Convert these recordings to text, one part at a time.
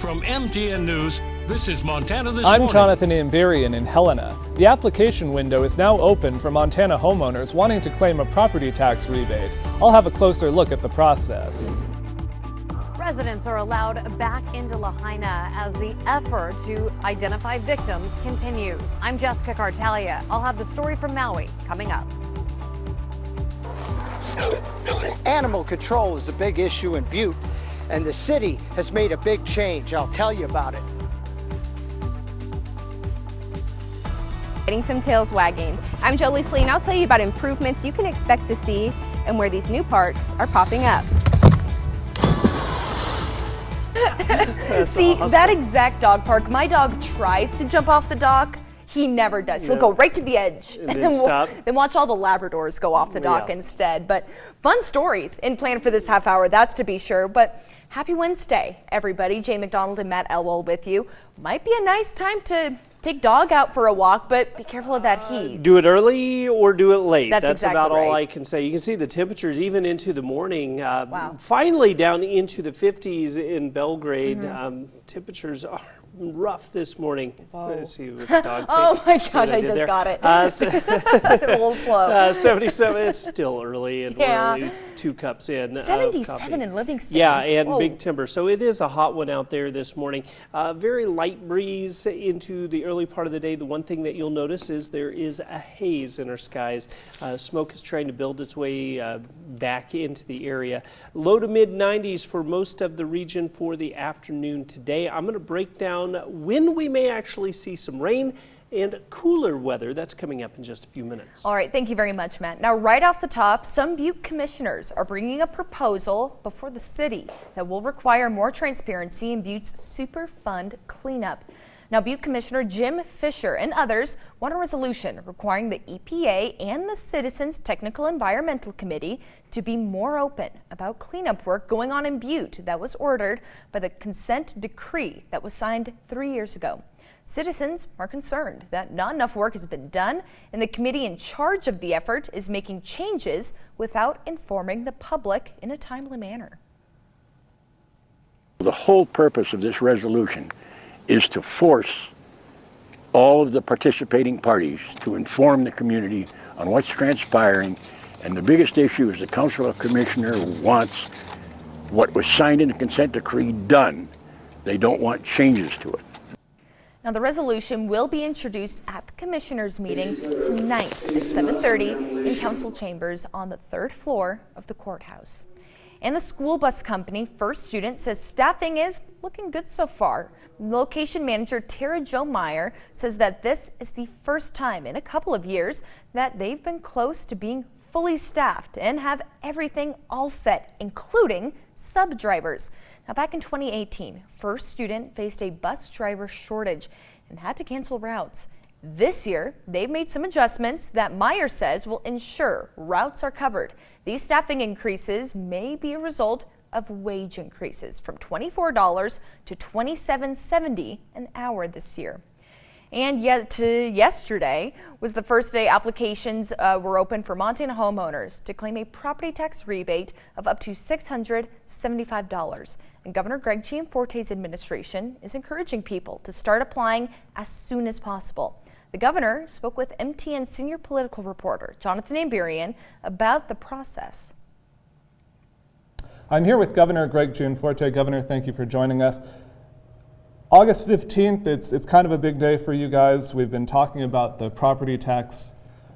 From MTN News, this is Montana This Morning. I'm Jonathan Amberian in Helena. The application window is now open for Montana homeowners wanting to claim a property tax rebate. I'll have a closer look at the process. Residents are allowed back into Lahaina as the effort to identify victims continues. I'm Jessica Cartalia. I'll have the story from Maui coming up. Animal control is a big issue in Butte, and the city has made a big change. I'll tell you about it. Getting some tails wagging. I'm Jolie Slee, and I'll tell you about improvements you can expect to see and where these new parks are popping up. See, awesome. That exact dog park, my dog tries to jump off the dock. He never does. He'll go right to the edge And then stop. Then watch all the Labradors go off the dock instead. But fun stories in plan for this half hour, that's to be sure. But happy Wednesday, everybody. Jay McDonald and Matt Elwell with you. Might be a nice time to take dog out for a walk, but be careful of that heat. Do it early or do it late. That's That's exactly about all right. I can say. You can see the temperatures even into the morning. Wow. Finally down into the 50s in Belgrade. Mm-hmm. Temperatures are rough this morning. Whoa. Let's see what the dog Oh my see gosh, what I did just there. got it. So- A little slow. 77. It's still early, and Yeah. we're only 2 cups in. of 77 coffee. in Livingston. Yeah, and Whoa. big timber. So it is a hot one out there this morning. Very light breeze into the early part of the day. The one thing that you'll notice is there is a haze in our skies. Smoke is trying to build its way back into the area. Low to mid 90s for most of the region for the afternoon today. I'm going to break down when we may actually see some rain and cooler weather. That's coming up in just a few minutes. All right, thank you very much, Matt. Now, right off the top, some Butte commissioners are bringing a proposal before the city that will require more transparency in Butte's Superfund cleanup. Now, Butte Commissioner Jim Fisher and others want a resolution requiring the EPA and the Citizens Technical Environmental Committee to be more open about cleanup work going on in Butte that was ordered by the consent decree that was signed 3 years ago. Citizens are concerned that not enough work has been done, and the committee in charge of the effort is making changes without informing the public in a timely manner. The whole purpose of this resolution is to force all of the participating parties to inform the community on what's transpiring. And the biggest issue is the Council of Commissioners wants what was signed in the consent decree done. They don't want changes to it. Now, the resolution will be introduced at the commissioners' meeting tonight at 7:30 in council chambers on the 3rd floor of the courthouse. And the school bus company First Student says staffing is looking good so far. Location manager Tara Jo Meyer says that this is the first time in a couple of years that they've been close to being fully staffed and have everything all set, including sub-drivers. Now, back in 2018, First Student faced a bus driver shortage and had to cancel routes. This year, they've made some adjustments that Meyer says will ensure routes are covered. These staffing increases may be a result of wage increases from $24 to $27.70 an hour this year. And yet yesterday was the first day applications were open for Montana homeowners to claim a property tax rebate of up to $675. And Governor Greg Gianforte's administration is encouraging people to start applying as soon as possible. The governor spoke with MTN senior political reporter Jonathan Amberian about the process. I'm here with Governor Greg Gianforte. Governor, thank you for joining us. August 15th, it's kind of a big day for you guys. We've been talking about the property tax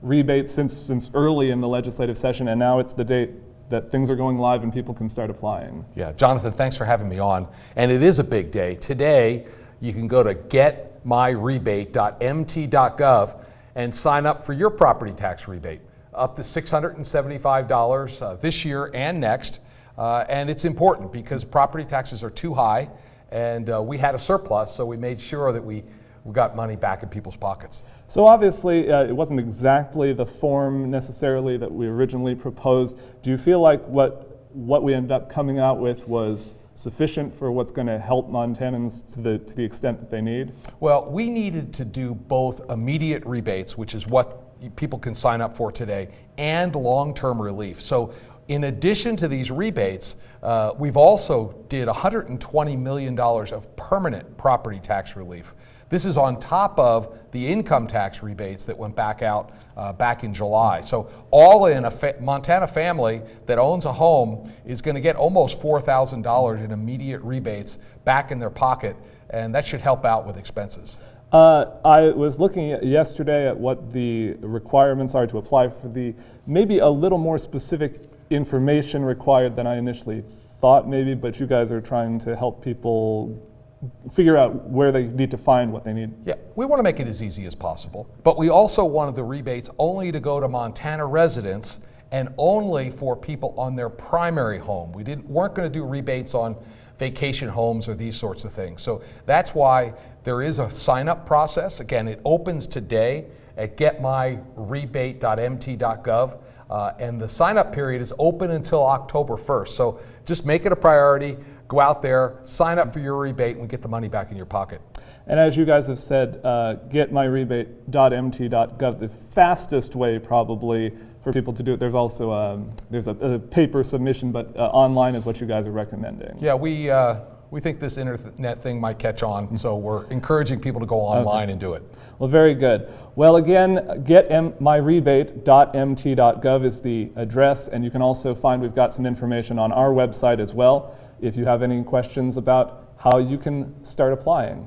rebate since early in the legislative session, and now it's the date that things are going live and people can start applying. Yeah, Jonathan, thanks for having me on. And it is a big day. Today, you can go to getmyrebate.mt.gov and sign up for your property tax rebate, up to $675 this year and next. And it's important because property taxes are too high, and we had a surplus, so we made sure that we got money back in people's pockets. So obviously, it wasn't exactly the form necessarily that we originally proposed. Do you feel like what we ended up coming out with was sufficient for what's going to help Montanans to the extent that they need? Well, we needed to do both immediate rebates, which is what people can sign up for today, and long-term relief. So In addition to these rebates, we've also did $120 million of permanent property tax relief. This is on top of the income tax rebates that went back out back in July. So all in, a Montana family that owns a home is going to get almost $4,000 in immediate rebates back in their pocket, and that should help out with expenses. I was looking yesterday at what the requirements are to apply for the maybe a little more specific information required than I initially thought maybe, but you guys are trying to help people figure out where they need to find what they need. Yeah, we want to make it as easy as possible, but we also wanted the rebates only to go to Montana residents and only for people on their primary home. We weren't going to do rebates on vacation homes or these sorts of things. So that's why there is a sign-up process. Again, it opens today at getmyrebate.mt.gov, and the sign-up period is open until October 1st. So just make it a priority. Go out there, sign up for your rebate, and get the money back in your pocket. And as you guys have said, getmyrebate.mt.gov, the fastest way probably for people to do it. There's also there's a paper submission, but online is what you guys are recommending. Yeah, we think this internet thing might catch on, so we're encouraging people to go online and do it. Well, very good. Well, again, getmyrebate.mt.gov is the address, and you can also find we've got some information on our website as well if you have any questions about how you can start applying.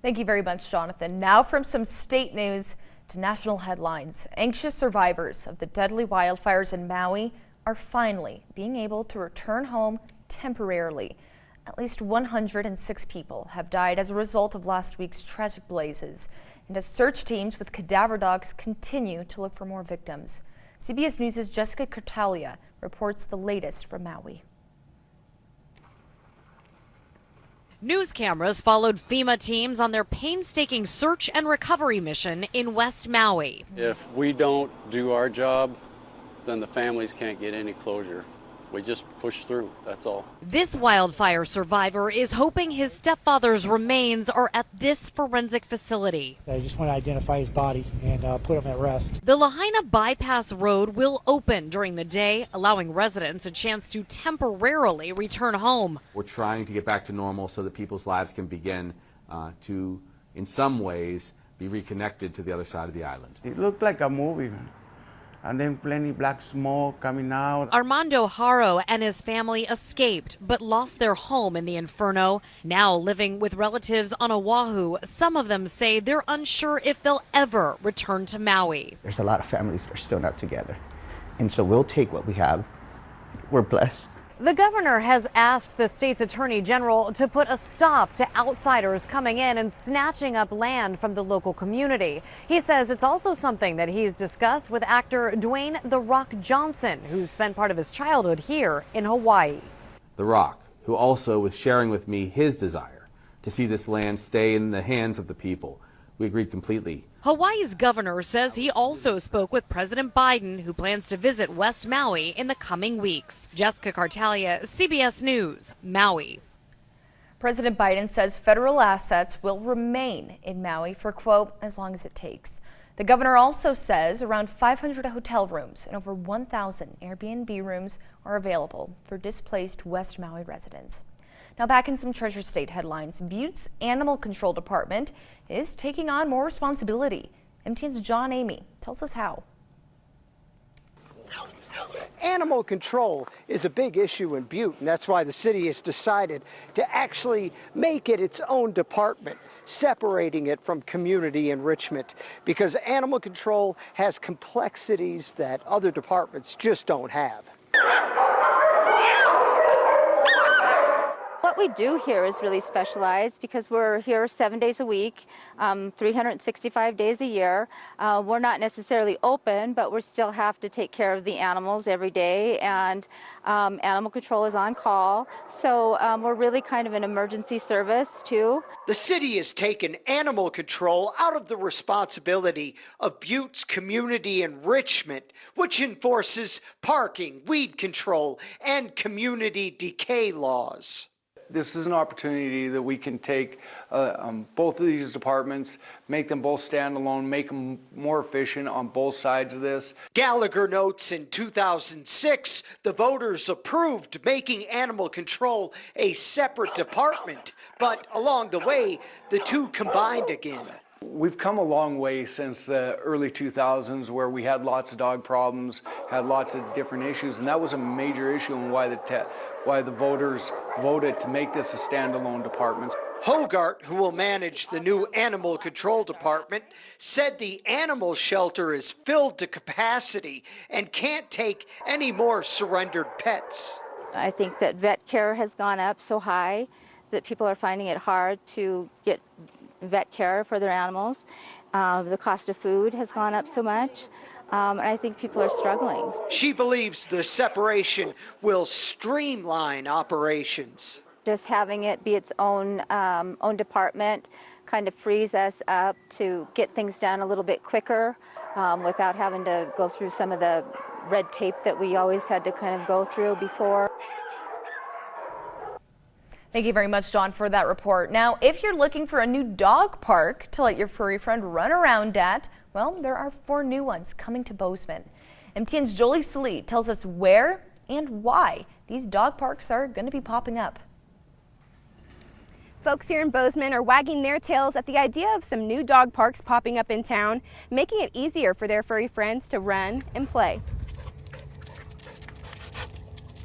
Thank you very much, Jonathan. Now from some state news to national headlines. Anxious survivors of the deadly wildfires in Maui are finally being able to return home temporarily. At least 106 people have died as a result of last week's tragic blazes, and as search teams with cadaver dogs continue to look for more victims. CBS News' Jessica Cartalia reports the latest from Maui. News cameras followed FEMA teams on their painstaking search and recovery mission in West Maui. If we don't do our job, then the families can't get any closure. We just push through, that's all. This wildfire survivor is hoping his stepfather's remains are at this forensic facility. I just want to identify his body and put him at rest. The Lahaina Bypass Road will open during the day, allowing residents a chance to temporarily return home. We're trying to get back to normal so that people's lives can begin to, in some ways, be reconnected to the other side of the island. It looked like a movie. And then plenty black smoke coming out. Armando Haro and his family escaped but lost their home in the inferno. Now living with relatives on Oahu, some of them say they're unsure if they'll ever return to Maui. There's a lot of families that are still not together. And so we'll take what we have. We're blessed. The governor has asked the state's attorney general to put a stop to outsiders coming in and snatching up land from the local community. He says it's also something that he's discussed with actor Dwayne "The Rock" Johnson, who spent part of his childhood here in Hawaii. The Rock, who also was sharing with me his desire to see this land stay in the hands of the people. We agreed completely. Hawaii's governor says he also spoke with President Biden, who plans to visit West Maui in the coming weeks. Jessica Cartalia, CBS News, Maui. President Biden says federal assets will remain in Maui for, quote, as long as it takes. The governor also says around 500 hotel rooms and over 1,000 Airbnb rooms are available for displaced West Maui residents. Now back in some Treasure State headlines, Butte's Animal Control Department is taking on more responsibility. MTN's John Amy tells us how. Animal control is a big issue in Butte, and that's why the city has decided to actually make it its own department, separating it from community enrichment, because animal control has complexities that other departments just don't have. What we do here is really specialized because we're here 7 days a week, 365 days a year. We're not necessarily open, but we still have to take care of the animals every day, and animal control is on call. So we're really kind of an emergency service too. The city has taken animal control out of the responsibility of Butte's community enrichment, which enforces parking, weed control, and community decay laws. This is an opportunity that we can take both of these departments, make them both standalone, make them more efficient on both sides of this. Gallagher notes in 2006, the voters approved making animal control a separate department, but along the way, the two combined again. We've come a long way since the early 2000s where we had lots of dog problems, had lots of different issues, and that was a major issue and why the voters voted to make this a standalone department. Hogart, who will manage the new animal control department, said the animal shelter is filled to capacity and can't take any more surrendered pets. I think that vet care has gone up so high that people are finding it hard to get vet care for their animals. The cost of food has gone up so much, and I think people are struggling. She believes the separation will streamline operations. Just having it be its own department kind of frees us up to get things done a little bit quicker without having to go through some of the red tape that we always had to kind of go through before. Thank you very much, John, for that report. Now, if you're looking for a new dog park to let your furry friend run around at, well, there are 4 new ones coming to Bozeman. MTN's Jolie Salee tells us where and why these dog parks are going to be popping up. Folks here in Bozeman are wagging their tails at the idea of some new dog parks popping up in town, making it easier for their furry friends to run and play.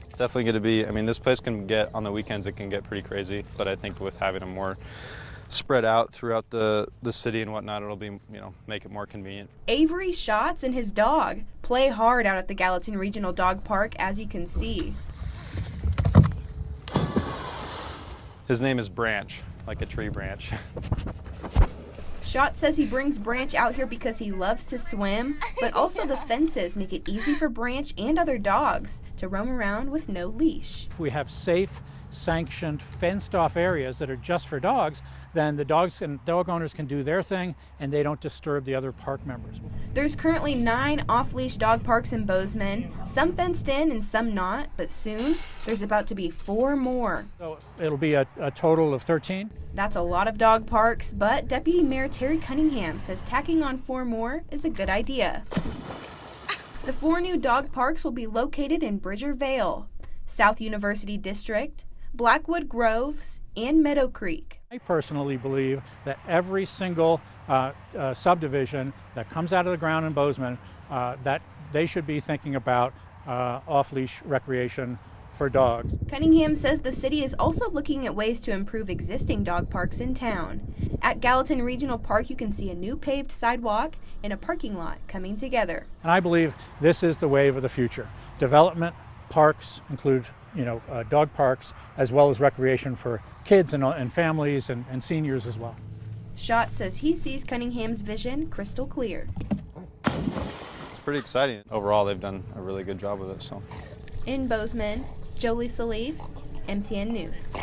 It's definitely going to be, I mean, this place can get, on the weekends, it can get pretty crazy, but I think with having them more spread out throughout the city and whatnot, it'll be, you know, make it more convenient. Avery Schatz and his dog play hard out at the Gallatin Regional Dog Park, as you can see. His name is Branch, like a tree branch. Schatz says he brings Branch out here because he loves to swim, but also the fences make it easy for Branch and other dogs to roam around with no leash. If we have safe, sanctioned, fenced-off areas that are just for dogs, then the dogs and dog owners can do their thing and they don't disturb the other park members. There's currently 9 off-leash dog parks in Bozeman, some fenced in and some not, but soon there's about to be 4 more. So it'll be a total of 13. That's a lot of dog parks, but Deputy Mayor Terry Cunningham says tacking on 4 more is a good idea. The 4 new dog parks will be located in Bridger Vale, South University District, Blackwood Groves, and Meadow Creek. I personally believe that every single subdivision that comes out of the ground in Bozeman, that they should be thinking about off-leash recreation for dogs. Cunningham says the city is also looking at ways to improve existing dog parks in town. At Gallatin Regional Park, you can see a new paved sidewalk and a parking lot coming together. And I believe this is the wave of the future. Development, parks include, dog parks, as well as recreation for kids and families and seniors as well. Schott says he sees Cunningham's vision crystal clear. It's pretty exciting. Overall, they've done a really good job with it. So. In Bozeman, Jolie Salee, MTN News.